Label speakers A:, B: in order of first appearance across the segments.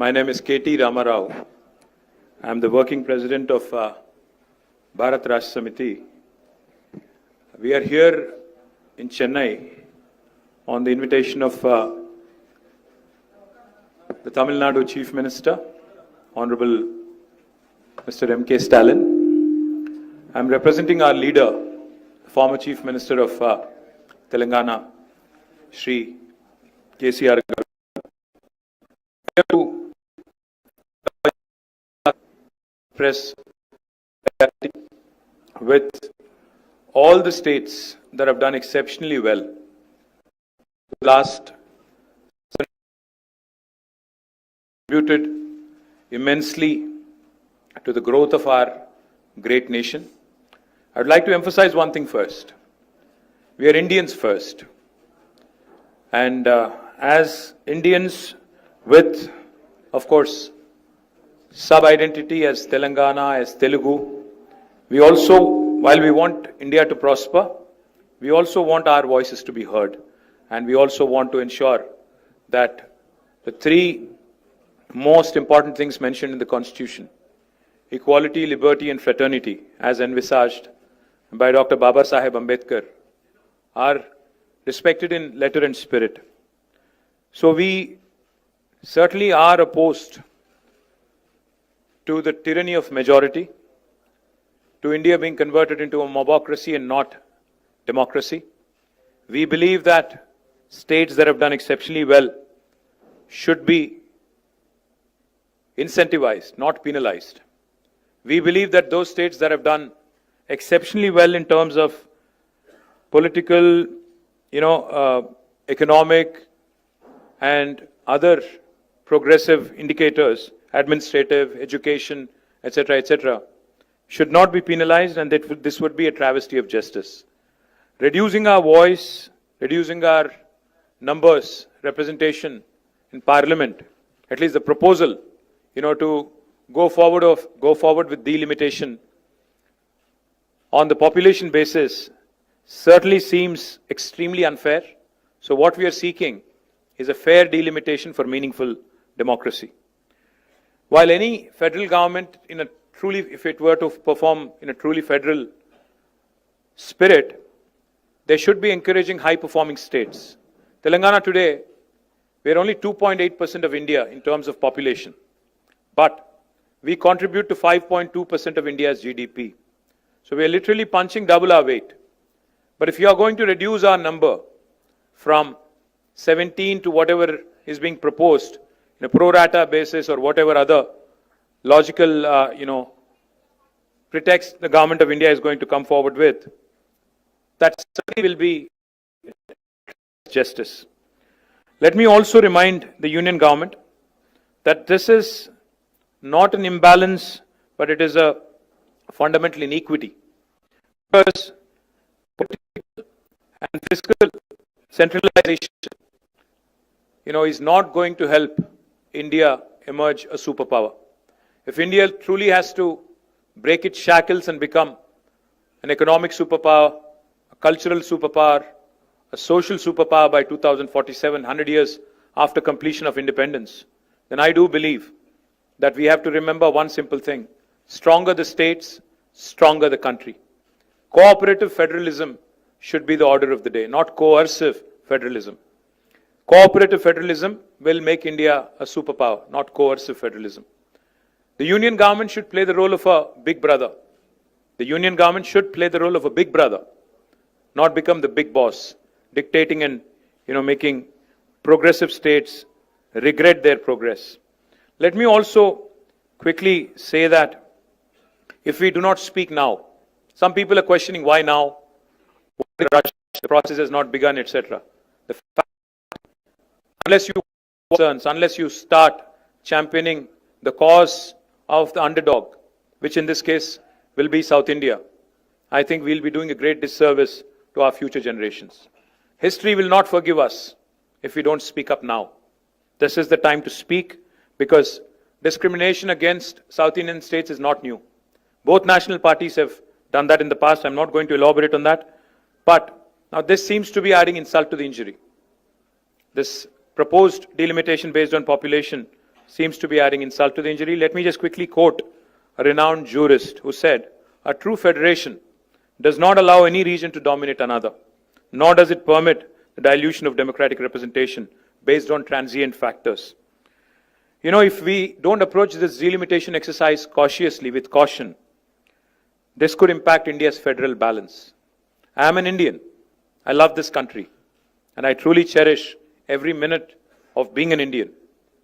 A: My name is KTR. I am the working president of Bharat Rashtra Samiti. We are here in Chennai on the invitation of the Tamil Nadu Chief Minister, Honorable Mr. M.K. Stalin. I am representing our leader, the former Chief Minister of Telangana, Shri KTR. Press with all the states that have done exceptionally well last contributed immensely to the growth of our great nation. I would like to emphasize one thing first. We are Indians first. And as Indians with, of course, sub-identity as Telangana, as Telugu, we also, while we want India to prosper, we also want our voices to be heard. And we also want to ensure that the three most important things mentioned in the Constitution, equality, liberty and fraternity, as envisaged by Dr. Baba Saheb Ambedkar, are respected in letter and spirit. So we certainly are opposed to the tyranny of majority, to India being converted into a mobocracy and not democracy. We believe that states that have done exceptionally well should be incentivized, not penalized. We believe that those states that have done exceptionally well in terms of political, economic and other progressive indicators, administrative, education, etc., should not be penalized, and that this would be a travesty of justice. Reducing our voice, reducing our numbers, representation in Parliament, at least the proposal, to go forward with delimitation on the population basis certainly seems extremely unfair. So what we are seeking is a fair delimitation for meaningful democracy. While any federal government, if it were to perform in a truly federal spirit, they should be encouraging high-performing states. Telangana today, we are only 2.8% of India in terms of population, but we contribute to 5.2% of India's GDP. So we are literally punching double our weight. But if you are going to reduce our number from 17 to whatever is being proposed, in a pro rata basis or whatever other logical, pretext the government of India is going to come forward with, that certainly will be justice. Let me also remind the union government that this is not an imbalance, but it is a fundamental inequity. Because political and fiscal centralization, is not going to help India emerge a superpower. If India truly has to break its shackles and become an economic superpower, a cultural superpower, a social superpower by 2047, 100 years after completion of independence, then I do believe that we have to remember one simple thing. Stronger the states, stronger the country. Cooperative federalism should be the order of the day, not coercive federalism. Cooperative federalism will make India a superpower, not coercive federalism. The union government should play the role of a big brother. The union government should play the role of a big brother, not become the big boss, dictating and making progressive states regret their progress. Let me also quickly say that if we do not speak now, some people are questioning why now, the process has not begun, etc. The fact, unless you start championing the cause of the underdog, which in this case will be South India, I think we'll be doing a great disservice to our future generations. History will not forgive us if we don't speak up now. This is the time to speak, because discrimination against South Indian states is not new. Both national parties have done that in the past. I'm not going to elaborate on that. But now this seems to be adding insult to the injury. This proposed delimitation based on population seems to be adding insult to the injury. Let me just quickly quote a renowned jurist who said, "A true federation does not allow any region to dominate another, nor does it permit the dilution of democratic representation based on transient factors." You know, if we don't approach this delimitation exercise cautiously, with caution, this could impact India's federal balance. I am an Indian. I love this country. And I truly cherish every minute of being an Indian.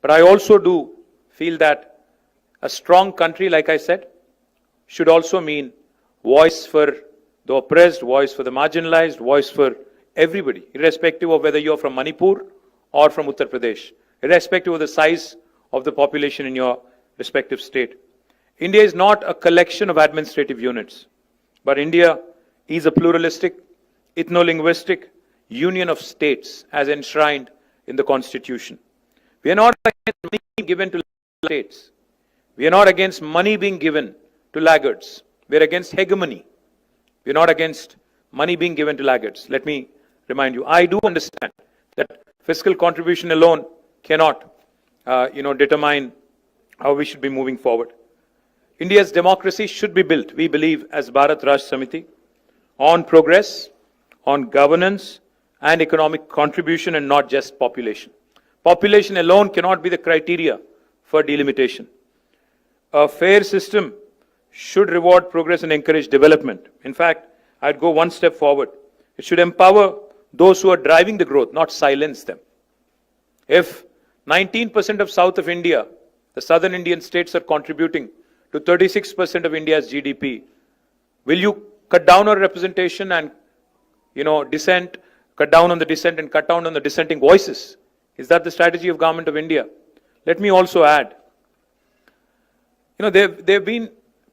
A: But I also do feel that a strong country, like I said, should also mean voice for the oppressed, voice for the marginalized, voice for everybody, irrespective of whether you're from Manipur or from Uttar Pradesh, irrespective of the size of the population in your respective state. India is not a collection of administrative units, but India is a pluralistic, ethno-linguistic union of states as enshrined in the Constitution. We are not against money being given to states. We are not against money being given to laggards. We are against hegemony. We are not against money being given to laggards. Let me remind you, I do understand that fiscal contribution alone cannot, determine how we should be moving forward. India's democracy should be built, we believe, as Bharat Raj Samiti, on progress, on governance and economic contribution, and not just population. Population alone cannot be the criteria for delimitation. A fair system should reward progress and encourage development. In fact, I'd go one step forward. It should empower those who are driving the growth, not silence them. If 19% of South of India, the southern Indian states, are contributing to 36% of India's GDP, will you cut down on representation and, dissent, cut down on the dissent and cut down on the dissenting voices? Is that the strategy of Government of India? Let me also add, there have been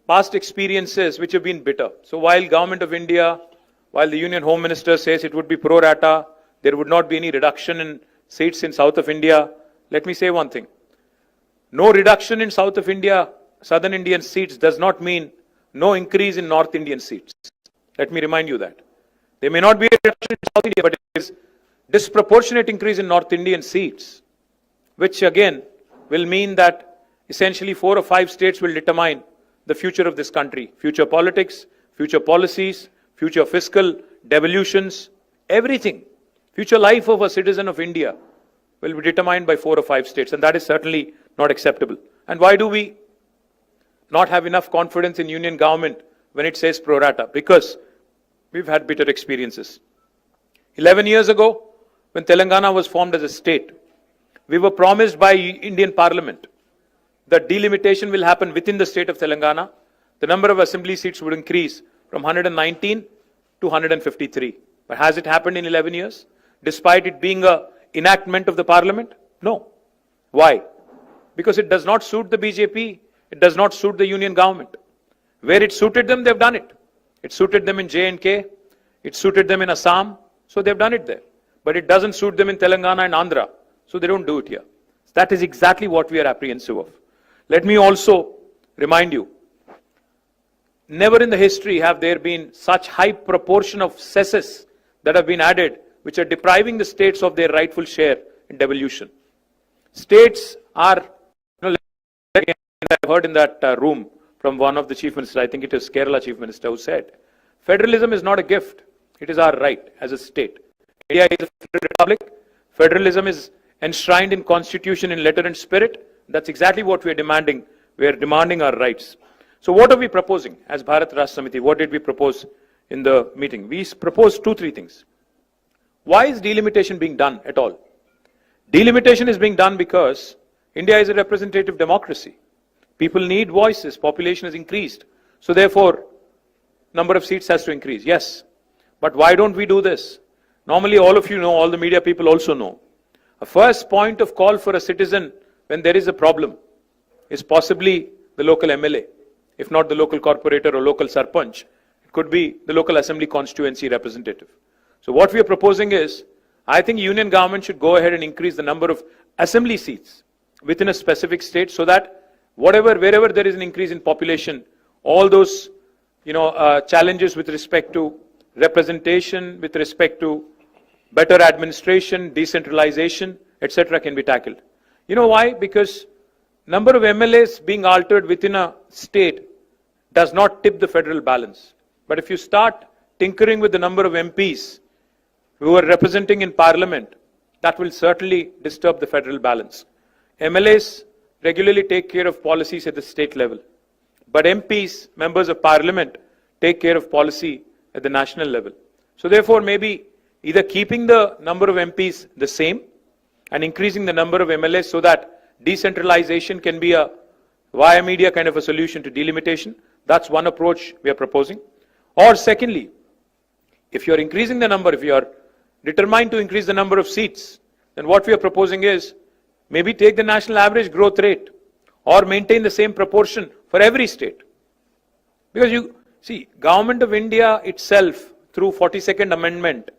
A: past experiences which have been bitter. So while Government of India, while the Union Home Minister says it would be pro rata, there would not be any reduction in seats in South of India, let me say one thing. No reduction in South of India, Southern Indian seats does not mean no increase in North Indian seats. Let me remind you that. There may not be a reduction in South India, but it is disproportionate increase in North Indian seats, which again will mean that essentially 4 or 5 states will determine the future of this country. Future politics, future policies, future fiscal devolutions, everything. Future life of a citizen of India will be determined by 4 or 5 states, and that is certainly not acceptable. And why do we not have enough confidence in union government when it says pro rata? Because we've had bitter experiences. 11 years ago, when Telangana was formed as a state, we were promised by Indian Parliament that delimitation will happen within the state of Telangana. The number of assembly seats would increase from 119 to 153. But has it happened in 11 years? Despite it being an enactment of the Parliament? No. Why? Because it does not suit the BJP. It does not suit the union government. Where it suited them, they've done it. It suited them in J&K. It suited them in Assam. So they've done it there. But it doesn't suit them in Telangana and Andhra. So they don't do it here. That is exactly what we are apprehensive of. Let me also remind you, never in the history have there been such high proportion of cesses that have been added, which are depriving the states of their rightful share in devolution. States are, I've heard in that room from one of the chief ministers, I think it is Kerala chief minister, who said, federalism is not a gift, it is our right as a state. India is a federal republic. Federalism is enshrined in constitution in letter and spirit. That's exactly what we are demanding. We are demanding our rights. So what are we proposing as Bharat Raj Samiti? What did we propose in the meeting? We proposed 2-3 things. Why is delimitation being done at all? Delimitation is being done because India is a representative democracy. People need voices. Population has increased. So therefore, number of seats has to increase. Yes. But why don't we do this? Normally, all of you know, all the media people also know. A first point of call for a citizen when there is a problem is possibly the local MLA. If not the local corporator or local sarpanch, it could be the local assembly constituency representative. So what we are proposing is, I think union government should go ahead and increase the number of assembly seats within a specific state so that wherever there is an increase in population, all those challenges with respect to representation, with respect to better administration, decentralization, etc. can be tackled. You know why? Because number of MLAs being altered within a state does not tip the federal balance. But if you start tinkering with the number of MPs who are representing in parliament, that will certainly disturb the federal balance. MLAs regularly take care of policies at the state level, but MPs, members of parliament, take care of policy at the national level. So therefore, maybe either keeping the number of MPs the same and increasing the number of MLAs so that decentralization can be a via media kind of a solution to delimitation. That's one approach we are proposing. Or secondly, if you're increasing the number, if you're determined to increase the number of seats, then what we are proposing is maybe take the national average growth rate or maintain the same proportion for every state. Because you see, Government of India itself, through 42nd Amendment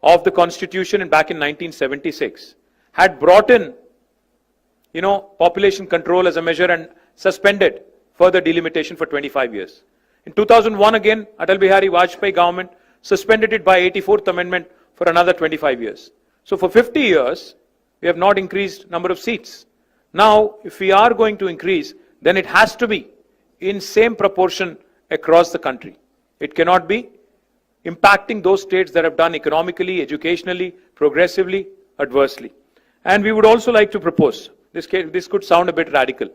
A: of the Constitution and back in 1976, had brought in, population control as a measure and suspended further delimitation for 25 years. In 2001 again, Atal Bihari Vajpayee government suspended it by 84th Amendment for another 25 years. So for 50 years, we have not increased number of seats. Now, if we are going to increase, then it has to be in same proportion across the country. It cannot be impacting those states that have done economically, educationally, progressively, adversely. And we would also like to propose, this could sound a bit radical.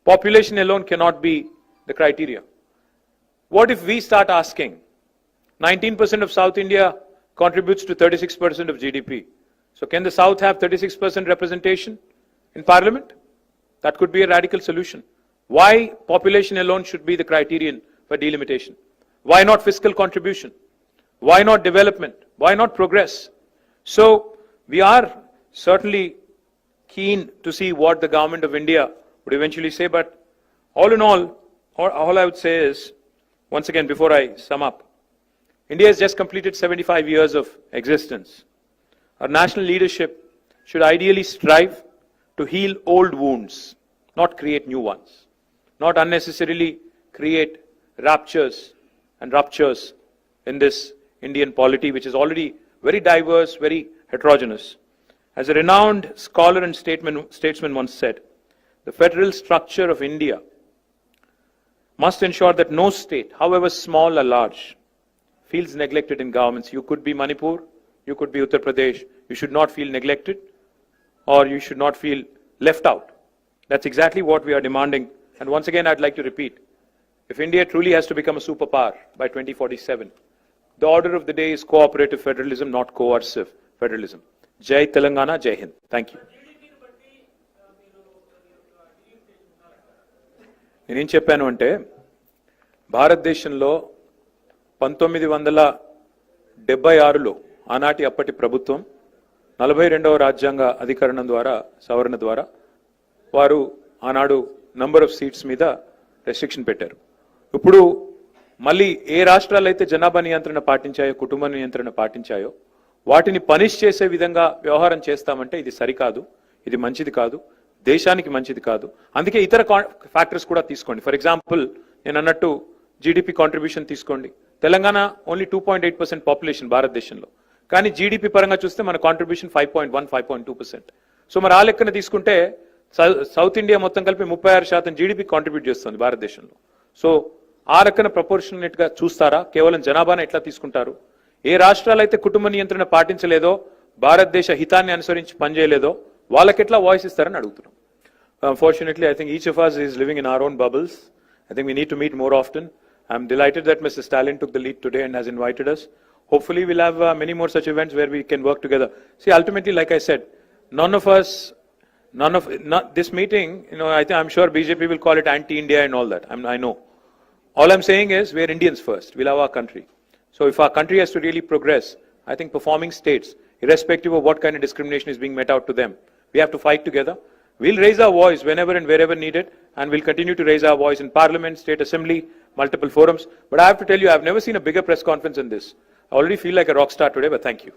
A: Population alone cannot be the criteria. What if we start asking, 19% of South India contributes to 36% of GDP. So can the South have 36% representation in Parliament? That could be a radical solution. Why population alone should be the criterion for delimitation? Why not fiscal contribution? Why not development? Why not progress? So we are certainly keen to see what the Government of India would eventually say, but all in all I would say is, once again, before I sum up, India has just completed 75 years of existence. Our national leadership should ideally strive to heal old wounds, not create new ones, not unnecessarily create ruptures in this Indian polity, which is already very diverse, very heterogeneous. As a renowned scholar and statesman once said, the federal structure of India must ensure that no state, however small or large, feels neglected in governments. You could be Manipur, you could be Uttar Pradesh. You should not feel neglected or you should not feel left out. That's exactly what we are demanding. And once again, I'd like to repeat, if India truly has to become a superpower by 2047, the order of the day is cooperative federalism, not coercive federalism. Jai Telangana, Jai Hind. Thank you. నేనేం చెప్పాను అంటే భారతదేశంలో 1976లో ఆనాటి అప్పటి ప్రభుత్వం 42వ రాజ్యాంగ అధికరణం ద్వారా సవరణ ద్వారా వారు ఆనాడు నంబర్ ఆఫ్ సీట్స్ మీద రెస్ట్రిక్షన్ పెట్టారు. ఇప్పుడు మళ్ళీ ఏ రాష్ట్రాలు అయితే జనాభా నియంత్రణ పాటించాయో, కుటుంబ నియంత్రణ పాటించాయో వాటిని పనిష్ చేసే విధంగా వ్యవహారం చేస్తామంటే ఇది సరికాదు, ఇది మంచిది కాదు, దేశానికి మంచిది కాదు. అందుకే ఇతర ఫ్యాక్టర్స్ కూడా తీసుకోండి. ఫర్ ఎగ్జాంపుల్ నేను అన్నట్టు జీడిపి కాంట్రిబ్యూషన్ తీసుకోండి. తెలంగాణ ఓన్లీ 2.8% పాపులేషన్ భారతదేశంలో, కానీ జీడిపి పరంగా చూస్తే మన కాంట్రిబ్యూషన్ 5.1, 5.2%. సో మరి ఆ లెక్కన తీసుకుంటే సౌత్ ఇండియా మొత్తం కలిపి 36% జీడిపి కాంట్రిబ్యూట్ చేస్తుంది భారతదేశంలో. సో ఆ లెక్కన ప్రపోర్షనేట్ గా చూస్తారా? కేవలం జనాభాను ఎట్లా తీసుకుంటారు? ఏ రాష్ట్రాలు అయితే కుటుంబ నియంత్రణ పాటించలేదో, భారతదేశ హితాన్ని అనుసరించి పనిచేయలేదో వాళ్ళకి ఎట్లా వాయిస్ ఇస్తారని అడుగుతున్నాం. Unfortunately, I think each of us is living in our own bubbles. I think we need to meet more often. I'm delighted that Mr. Stalin took the lead today and has invited us. Hopefully, we'll have many more such events where we can work together. See, ultimately, like I said, this meeting, I'm sure BJP will call it anti-India and all that. I know. All I'm saying is we're Indians first. We love our country. So if our country has to really progress, I think performing states, irrespective of what kind of discrimination is being met out to them, we have to fight together. We'll raise our voice whenever and wherever needed, and we'll continue to raise our voice in Parliament, State Assembly, multiple forums. But I have to tell you, I've never seen a bigger press conference than this. I already feel like a rock star today, but thank you.